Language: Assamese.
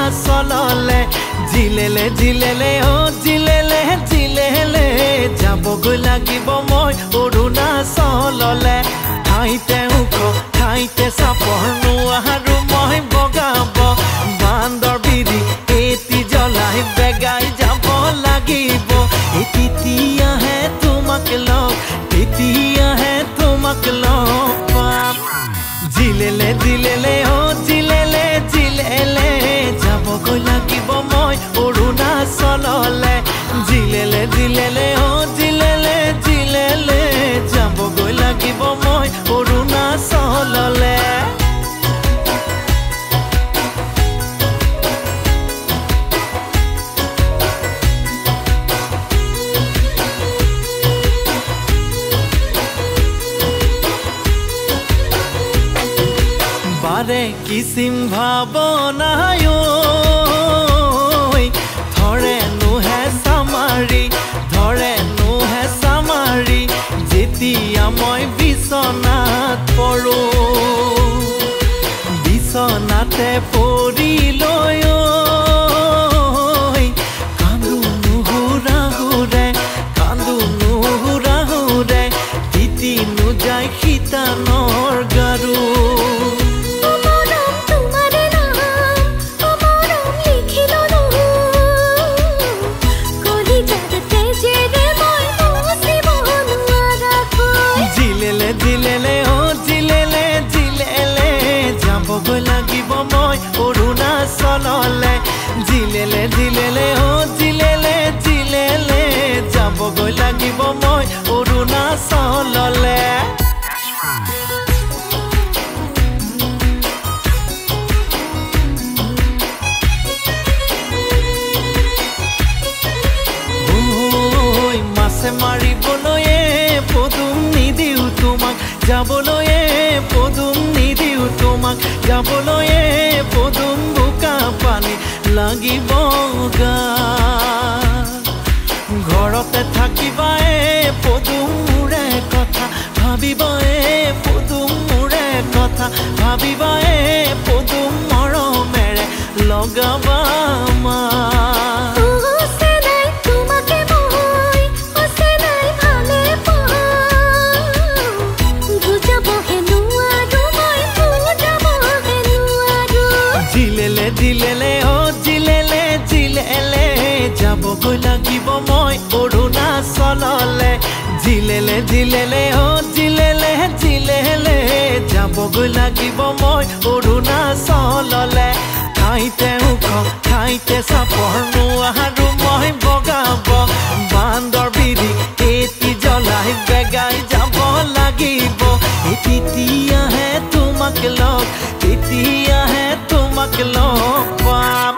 অৰুণাচললে জিলেলে জিলেলে ও জিলেলে জিলেলে যাবগৈ লাগিব মই অৰুণাচললে ঠাইতে ওখ ঠাইতে চাপৰ নোৱাৰো মই বগাব বান্দৰ বিৰি এটি জ্বলাই বেগাই যাব লাগিব তেতিয়াহে তোমাক লগ তেতিয়াহে তোমাক লগ পাম জিলেলে জিলেলে ও জিলেলে জিলেলে যাবগৈ লাগিব মই অৰুণাচললে জিলেলে জিলেলে ও জিলেলে জিলেলে যাবগৈ লাগিব মই অৰুণাচললে বাৰে কিসিম ভাবনায় ধৰে নুহে সামাৰি যেতিয়া মই বিছনাত পৰো বিছনাতে পৰি লৈ কান্দো নুহুৰা হুৰে তিতি নুযায় শীতানৰ গাৰু জিলেলে ও জিলেলে জিলেলে যাবগৈ লাগিব মই অৰুণাচললে জিলেলে জিলেলে ও জিলেলে জিলেলে যাবগৈ লাগিব মই অৰুণাচললে মাছে মাৰিবলৈ পদুম নিদিও তোমাক যাবলৈ পদুম নিদিও তোমাক যাবলৈ পদুম বোকা পানী লাগিব গা ঘৰতে থাকিবা পদুম মোৰে কথা ভাবিবা পদুম মোৰে কথা ভাবিবা পদুম মৰমেৰে লগাবা মা জিলেলে ও জিলেলে জিলেলে যাবগৈ লাগিব মই অৰুণাচললে জিলেলে জিলেলে ও জিলেলে জিলেলে যাবগৈ লাগিব মই অৰুণাচললে ঠাইতে ওখ ঠাইতে চাপৰ নোৱাৰো মই বগাব বান্দৰ বিৰি এটি জ্বলাই বেগাই যাব লাগিব তেতিয়াহে তোমাক লগ তেতিয়াহে তোমাক লগ পাম